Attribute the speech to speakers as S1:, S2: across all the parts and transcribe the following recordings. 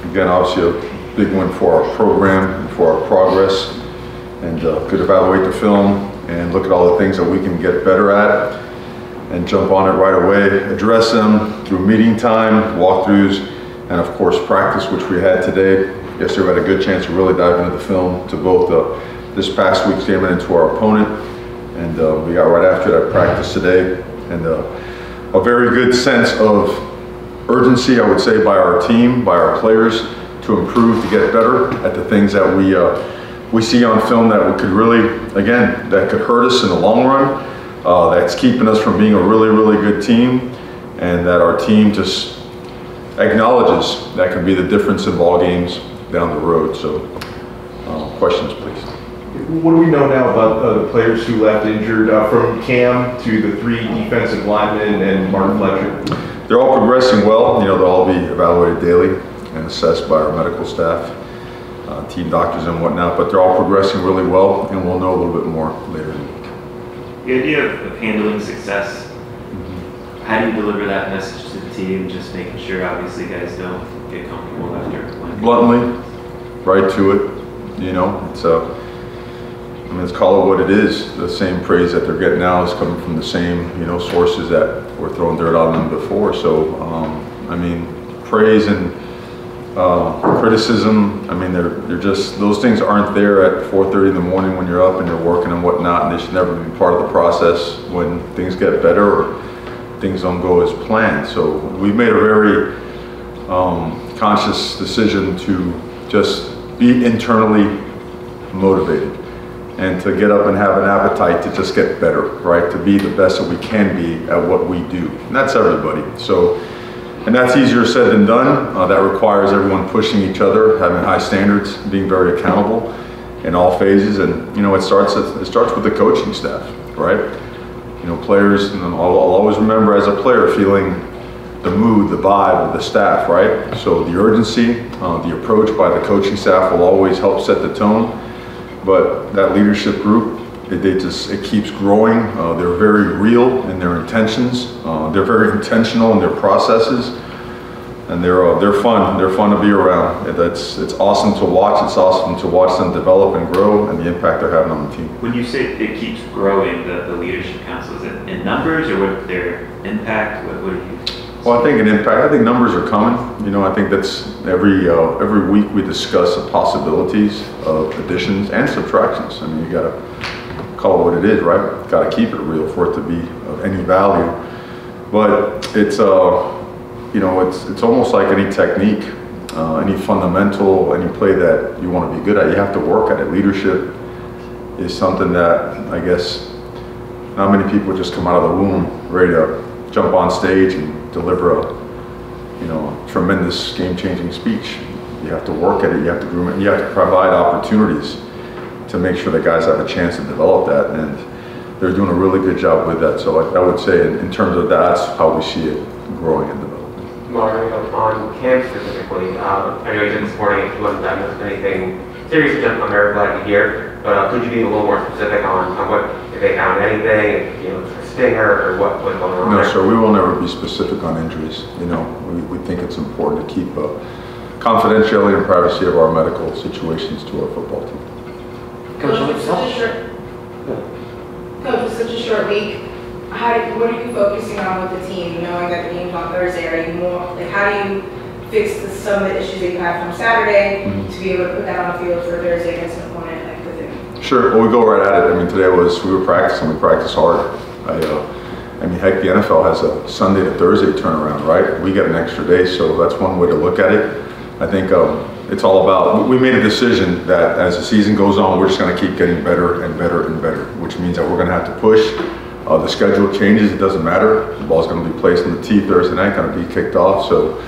S1: again, obviously a big win for our program and for our progress, and could evaluate the film and look at all the things that we can get better at and jump on it right away, address them through meeting time, walkthroughs, and of course practice, which we had today. Yesterday we had a good chance to really dive into the film, to both this past week's game and into our opponent, and we got right after that practice today, and a very good sense of urgency, I would say, by our team, by our players, to improve, to get better at the things that we see on film that could really, again, that could hurt us in the long run, that's keeping us from being a really, really good team, and that our team just acknowledges that can be the difference in ball games down the road. So, questions, please.
S2: What do we know now about the players who left injured, from Cam to the 3 defensive linemen and Martin Fletcher?
S1: They're all progressing well. You know, they'll all be evaluated daily and assessed by our medical staff, team doctors and whatnot, but they're all progressing really well, and we'll know a little bit more later in the week.
S3: The idea of handling success, how do you deliver that message to the team, just making sure obviously guys don't get comfortable after one?
S1: Bluntly, right to it. You know, it's I mean, let's call it what it is. The same praise that they're getting now is coming from the same, you know, sources that were throwing dirt on them before. So, I mean, praise and criticism, I mean, they're just, those things aren't there at 4:30 in the morning when you're up and you're working and whatnot, and they should never be part of the process when things get better or things don't go as planned. So we've made a very conscious decision to just be internally motivated and to get up and have an appetite to just get better, right? To be the best that we can be at what we do. And that's everybody. So, and that's easier said than done. That requires everyone pushing each other, having high standards, being very accountable in all phases. And, you know, it starts with the coaching staff, right? You know, players, and I'll always remember as a player feeling the mood, the vibe of the staff, right? So the urgency, the approach by the coaching staff will always help set the tone. But that leadership group, it keeps growing. They're very real in their intentions. They're very intentional in their processes, and they're fun. They're fun to be around. It's awesome to watch. It's awesome to watch them develop and grow, and the impact they're having on the team.
S3: When you say it keeps growing, the leadership council, is it in numbers or what their impact? What do you?
S1: Well, I think an impact. I think numbers are coming. You know, I think that's every week we discuss the possibilities of additions and subtractions. I mean, you got to call it what it is, right? Got to keep it real for it to be of any value. But it's you know, it's almost like any technique, any fundamental, any play that you want to be good at. You have to work at it. Leadership is something that I guess not many people just come out of the womb ready to jump on stage and deliver a, you know, tremendous game-changing speech. You have to work at it, you have to groom it, and you have to provide opportunities to make sure that guys have a chance to develop that, and they're doing a really good job with that. So I would say in terms of that, that's how we see it growing and developing.
S4: Mario, on camp specifically, I know you said this morning you wasn't diagnosed with anything serious, which I'm very glad to hear, but could you be a little more specific on what, if they found anything, you know, a stinger or what was going on?
S1: No, sir, we will never be specific on injuries. You know, we think it's important to keep confidentiality and privacy of our medical situations to our football team.
S5: Coach, it's such a short week. What are you focusing on with the team, knowing that the game's on Thursday? Are you more, like, how do you fix some of the issues that you had from Saturday to be able to put that on the field for Thursday against an opponent like within?
S1: Sure, well, we go right at it. I mean, today we were practicing, we practice hard. I mean, heck, the NFL has a Sunday to Thursday turnaround, right? We get an extra day, so that's one way to look at it. I think it's all about, we made a decision that as the season goes on, we're just going to keep getting better and better and better, which means that we're going to have to push. The schedule changes, it doesn't matter. The ball's going to be placed in the tee Thursday night, going to be kicked off. So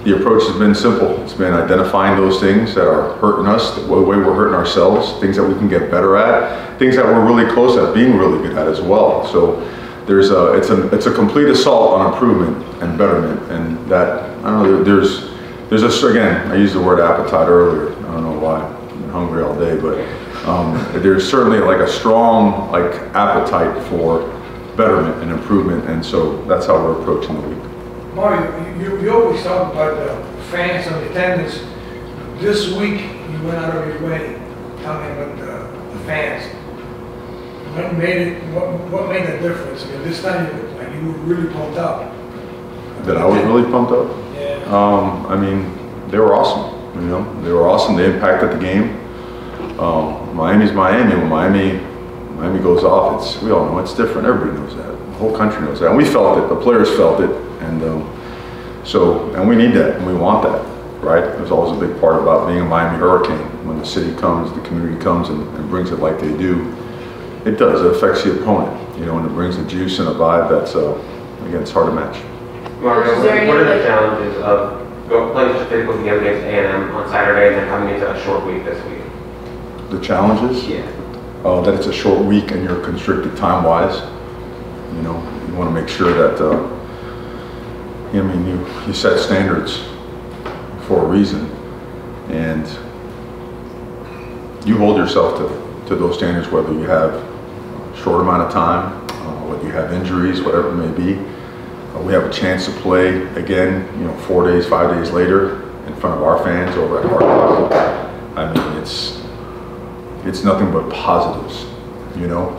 S1: the approach has been simple. It's been identifying those things that are hurting us, the way we're hurting ourselves, things that we can get better at, things that we're really close at being really good at as well. So there's it's a complete assault on improvement and betterment, and that, I don't know, there's a, again, I used the word appetite earlier. I don't know why, I've been hungry all day, but there's certainly like a strong appetite for betterment and improvement, and so that's how we're approaching the week.
S6: Mario, you always talk about the fans and the attendance. this week you went out of your way telling with the fans. What made the difference? I mean, this time you were really pumped up.
S1: That I was really pumped up?
S6: Yeah.
S1: I mean, they were awesome. You know, they were awesome. They impacted the game. Miami's Miami. When Miami goes off, we all know it's different. Everybody knows that. The whole country knows that. And we felt it. The players felt it. And and we need that. And we want that, right? There's always a big part about being a Miami Hurricane. When the city comes, the community comes and brings it like they do. It does. It affects the opponent, you know, and it brings a juice and a vibe that's, again, it's hard to match.
S4: Mario, what are the challenges of playing such a physical game against A&M on Saturday and then coming into a short week this week?
S1: The challenges?
S4: Yeah.
S1: That it's a short week and you're constricted time-wise. You know, you want to make sure that, I mean, you set standards for a reason, and you hold yourself to those standards, whether you have a short amount of time, whether you have injuries, whatever it may be. We have a chance to play again, you know, 4 days, 5 days later in front of our fans over at Hard Rock. I mean, it's nothing but positives, you know.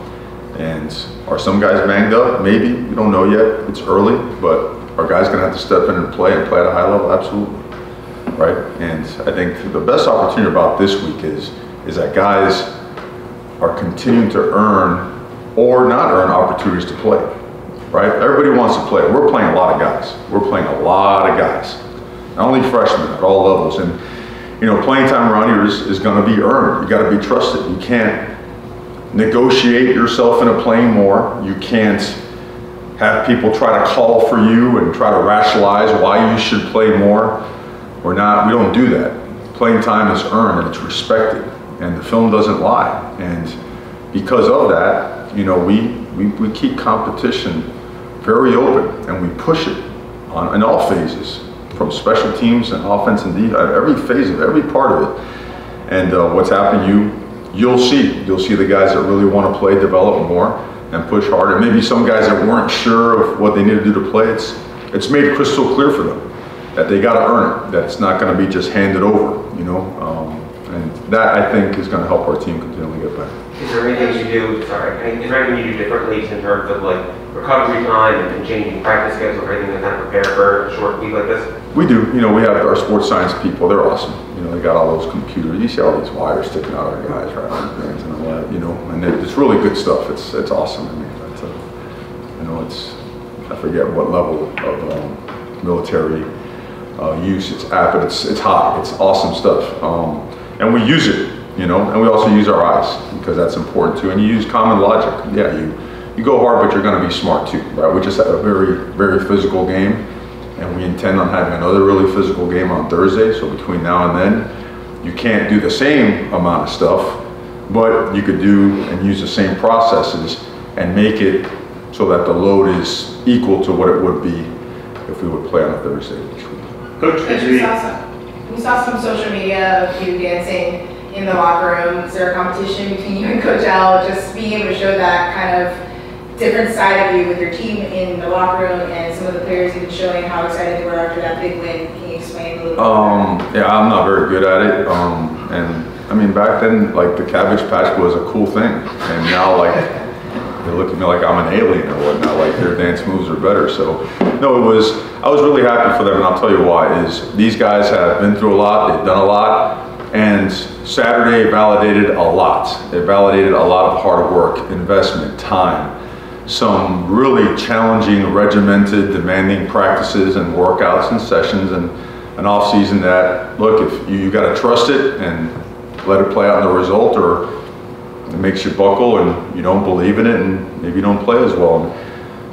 S1: And are some guys banged up? Maybe, we don't know yet. It's early, but are guys going to have to step in and play at a high level? Absolutely, right? And I think the best opportunity about this week is that guys are continuing to earn or not earn opportunities to play. Right? Everybody wants to play. We're playing a lot of guys. We're playing a lot of guys. Not only freshmen, at all levels. And, you know, playing time around here is going to be earned. You got to be trusted. You can't negotiate yourself into playing more. You can't have people try to call for you and try to rationalize why you should play more. We don't do that. Playing time is earned and it's respected. And the film doesn't lie. And because of that, you know, we keep competition very open, and we push it in all phases, from special teams and offense and defense, every phase of every part of it. And what's happening, you'll see the guys that really want to play develop more and push harder. Maybe some guys that weren't sure of what they need to do to play. It's made crystal clear for them that they got to earn it. That it's not going to be just handed over, you know. And that, I think, is going to help our team continually get better.
S4: Is there anything you do? Is there anything you do differently in terms of like recovery time and changing practice schedules or anything to kind of prepare for a short week like this?
S1: We do. You know, we have our sports science people. They're awesome. You know, they got all those computers. You see all these wires sticking out of our guys, right? And all that. You know, and it's really good stuff. It's awesome. I mean, you know, I forget what level of military use it's at, but it's high. It's awesome stuff. And we use it. You know, and we also use our eyes because that's important too. And you use common logic. Yeah, you go hard, but you're going to be smart too, right? We just had a very, very physical game, and we intend on having another really physical game on Thursday. So between now and then, you can't do the same amount of stuff, but you could do and use the same processes and make it so that the load is equal to what it would be if we would play on a Thursday each week.
S3: Coach,
S5: we saw some social media of you dancing in the locker room. Is there a competition between you and Coach Al, just being able to show that kind of different side of you with your team in the locker room and some of the players even showing how excited they were after that big win? Can you explain a little bit?
S1: Yeah, I'm not very good at it. And I mean, back then, like the Cabbage Patch was a cool thing. And now, like, they look at me like I'm an alien or whatnot, like their dance moves are better. So, no, I was really happy for them, and I'll tell you why, is these guys have been through a lot, they've done a lot. And Saturday validated a lot. It validated a lot of hard work, investment, time, some really challenging, regimented, demanding practices and workouts and sessions and an off season that, look, if you got to trust it and let it play out in the result, or it makes you buckle and you don't believe in it and maybe you don't play as well.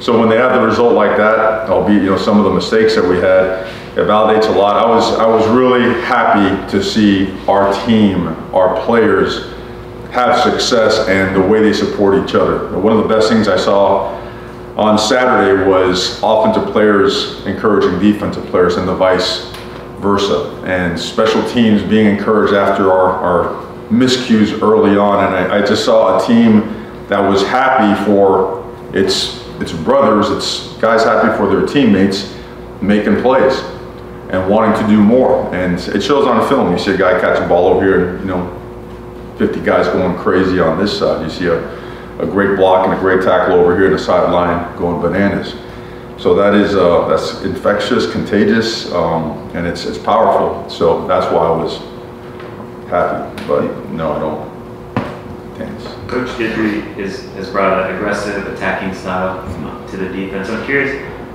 S1: So when they have the result like that, albeit, you know, some of the mistakes that we had, it validates a lot. I was really happy to see our team, our players, have success and the way they support each other. One of the best things I saw on Saturday was offensive players encouraging defensive players and the vice versa. And special teams being encouraged after our miscues early on. And I just saw a team that was happy for its brothers, its guys happy for their teammates making plays. and wanting to do more. And it shows on the film. You see a guy catch a ball over here, and 50 guys going crazy on this side. You see a great block and a great tackle over here in the sideline going bananas. So that's infectious, contagious, and it's powerful. So that's why I was happy. But no, I don't. Thanks.
S3: Coach Guidry has brought an aggressive attacking style to the defense. I'm curious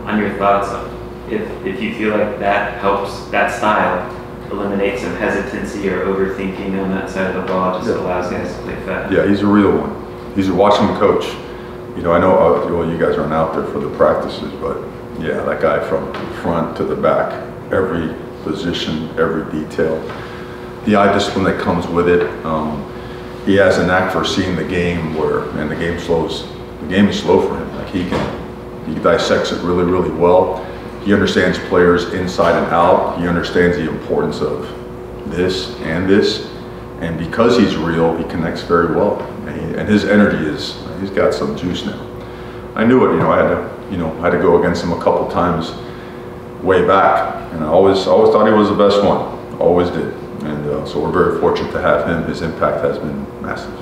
S3: on your thoughts on if you feel like that helps, that style eliminates some hesitancy or overthinking on that side of the ball, just allows guys to play fast.
S1: Yeah, he's a real one. He's watching the coach. I know well, you guys aren't out there for the practices, but yeah, that guy from front to the back, every position, every detail, the eye discipline that comes with it. He has a knack for seeing the game and the game is slow for him. Like he dissects it really, really well. He understands players inside and out. He understands the importance of this, and because he's real, he connects very well. And his energy he's got some juice now. I knew it. I had to go against him a couple times way back, and I always thought he was the best one. Always did. And so we're very fortunate to have him. His impact has been massive.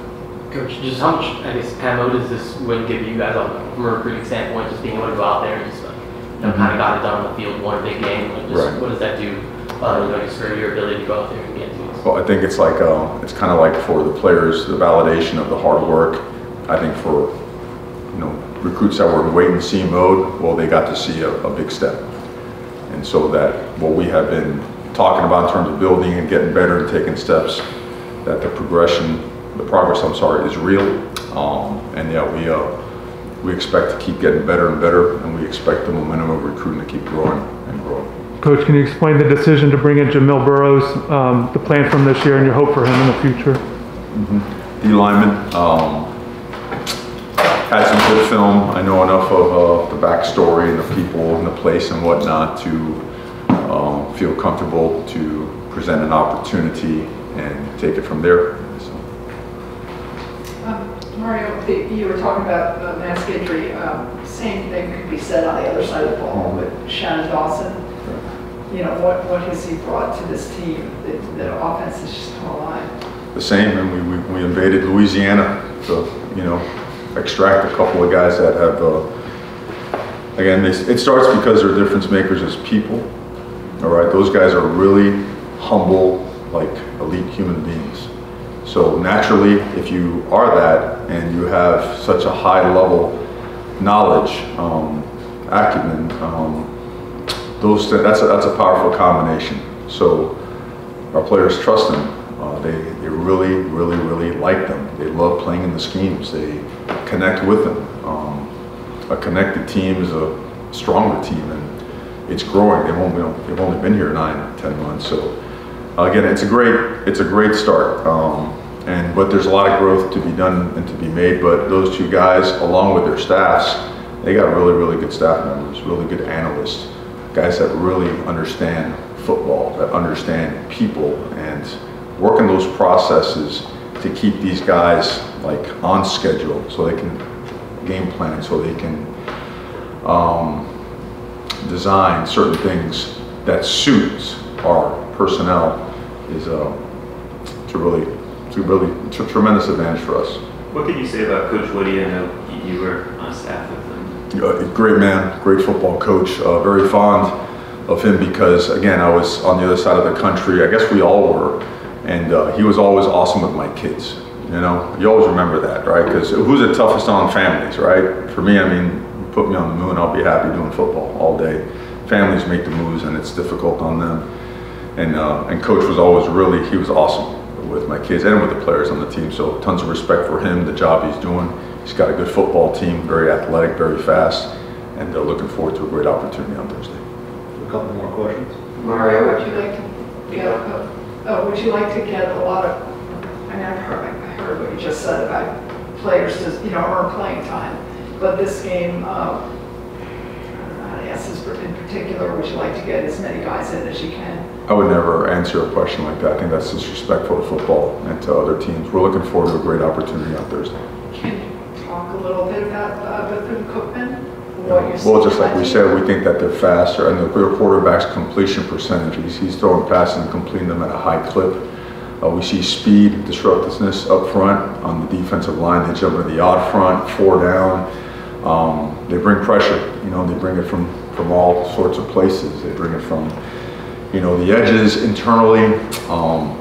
S7: Coach, just how much, ammo does this win give you guys from a recruiting standpoint, just being able to go out there and just kind of got it done on the field, won a big game?
S1: Right.
S7: What does that do just for your ability to go out there and get teams?
S1: Well, I think it's like it's kind of like for the players, the validation of the hard work. I think for recruits that were in wait and see mode, well, they got to see a big step, and so that what we have been talking about in terms of building and getting better and taking steps, that the progress, is real. And yeah, we expect to keep getting better and better, and we expect the momentum of recruiting to keep growing and growing.
S8: Coach, can you explain the decision to bring in Jamil Burroughs, the plan from this year and your hope for him in the future?
S1: D lineman, had some good film. I know enough of the backstory and the people and the place and whatnot to feel comfortable to present an opportunity and take it from there. So.
S9: Mario, you were talking about Matt Guidry. Same thing could be said on the other side of the ball with Shannon Dawson. What has he brought to this team? The offense is just come alive.
S1: The same, and we invaded Louisiana to extract a couple of guys that have. Again, it starts because they're difference makers as people. All right, those guys are really humble, like elite human beings. So naturally, if you are that and you have such a high level knowledge, acumen, that's a powerful combination. So our players trust them. They really, really, really like them. They love playing in the schemes. They connect with them. A connected team is a stronger team, and it's growing. They've only been here 9-10 months. So again, it's a great start. But there's a lot of growth to be done and to be made. But those two guys, along with their staffs, they got really, really good staff members, really good analysts, guys that really understand football, that understand people, and working those processes to keep these guys like on schedule, so they can game plan, so they can design certain things that suits our personnel is it's a tremendous advantage for us.
S3: What can you say about Coach Woody? I know you were on staff with him.
S1: Great man, great football coach. Very fond of him because, again, I was on the other side of the country. I guess we all were. And he was always awesome with my kids. You always remember that, right? Because who's the toughest on families, right? For me, put me on the moon, I'll be happy doing football all day. Families make the moves, and it's difficult on them. And Coach was always he was awesome with my kids and with the players on the team. So tons of respect for him, the job he's doing. He's got a good football team, very athletic, very fast, and looking forward to a great opportunity on Thursday.
S10: A couple more questions.
S9: Mario, would you like to get a lot of, I heard what you just said about players to, earn playing time, but this game, I don't know how to ask this in particular, would you like to get as many guys in as you can?
S1: I would never answer a question like that. I think that's disrespectful to football and to other teams. We're looking forward to a great opportunity on Thursday.
S9: Can you talk a little bit about Bethune-Cookman? what you're seeing?
S1: Well, just like
S9: from
S1: we
S9: that
S1: said,
S9: team?
S1: we think that they're faster, and their quarterback's completion percentage, he's throwing passes and completing them at a high clip. We see speed, disruptiveness up front on the defensive line. They jump into the odd front, 4 down. They bring pressure, they bring it from all sorts of places. They bring it from, the edges internally.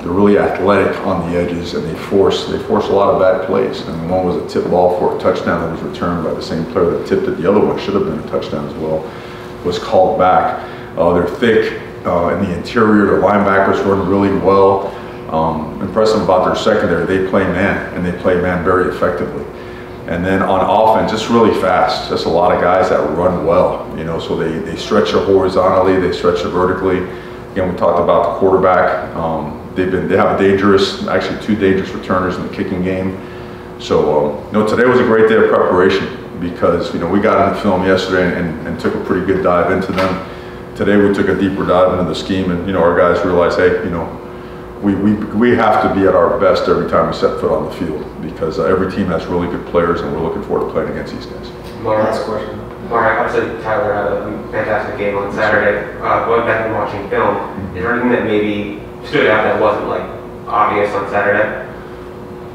S1: They're really athletic on the edges, and they force a lot of bad plays. And one was a tip ball for a touchdown that was returned by the same player that tipped it. The other one should have been a touchdown as well, was called back. They're thick in the interior. Their linebackers run really well. Impressive about their secondary. They play man, and they play man very effectively. And then on offense, just really fast. Just a lot of guys that run well, so they stretch it horizontally, they stretch it vertically. Again, we talked about the quarterback. They have actually 2 dangerous returners in the kicking game. So, today was a great day of preparation because, we got into film yesterday and took a pretty good dive into them. Today we took a deeper dive into the scheme, and, our guys realized, hey, we have to be at our best every time we set foot on the field because every team has really good players, and we're looking forward to playing against these guys.
S10: Last question.
S4: Mark, obviously Tyler had a fantastic game on Saturday. Going back and watching film, is there anything that maybe stood out that wasn't obvious on Saturday?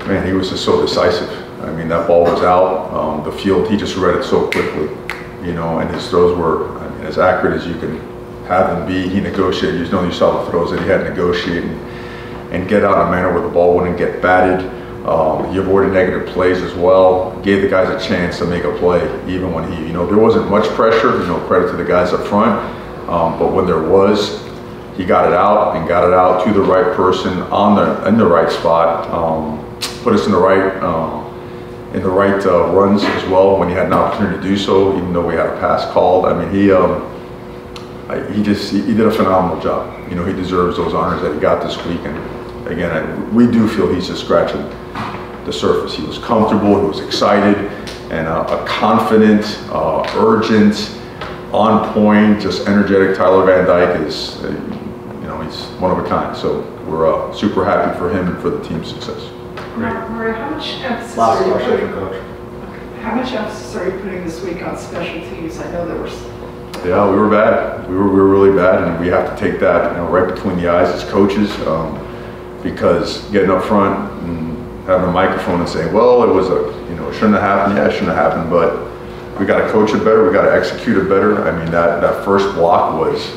S1: Man, he was just so decisive. I mean, that ball was out. The field, he just read it so quickly, and his throws were as accurate as you can have them be. He negotiated. You saw the throws that he had to negotiate and get out in a manner where the ball wouldn't get batted. He avoided negative plays as well. Gave the guys a chance to make a play, even when there wasn't much pressure. Credit to the guys up front. But when there was, he got it out and got it out to the right person in the right spot. Put us in the right runs as well when he had an opportunity to do so. Even though we had a pass called, I mean, he did a phenomenal job. He deserves those honors that he got this week. And again, we do feel he's just scratching the surface. He was comfortable, he was excited, and a confident, urgent, on point, just energetic Tyler Van Dyke is, he's one of a kind. So we're super happy for him and for the team's success.
S9: Mario, how much emphasis
S10: Last
S9: are you
S10: question,
S9: putting?
S10: Coach.
S9: How much emphasis are you putting this week on special teams? I know there was.
S1: Yeah, we were bad. We were really bad, and we have to take that right between the eyes as coaches, because getting up front and having a microphone and saying, well, it was it shouldn't have happened. Yeah, it shouldn't have happened, but we got to coach it better. We got to execute it better. I mean, that first block was,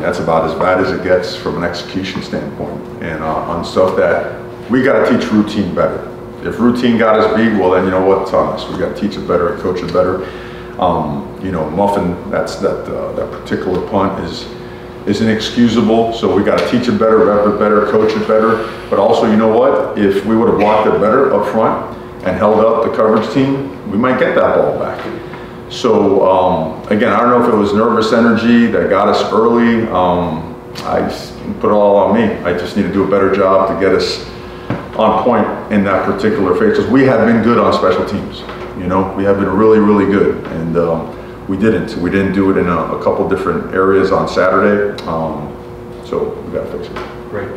S1: that's about as bad as it gets from an execution standpoint, and on stuff that we got to teach routine better. If routine got us beat, well, then it's on us. We got to teach it better and coach it better. Muffin, that particular punt is inexcusable. So we got to teach it better, rep it better, coach it better. But also, if we would have blocked it better up front and held up the coverage team, we might get that ball back. So again, I don't know if it was nervous energy that got us early. I put it all on me. I just need to do a better job to get us on point in that particular phase, because we have been good on special teams. We have been really, really good, and we didn't do it in a couple different areas on Saturday. So we got to fix it.
S10: Great.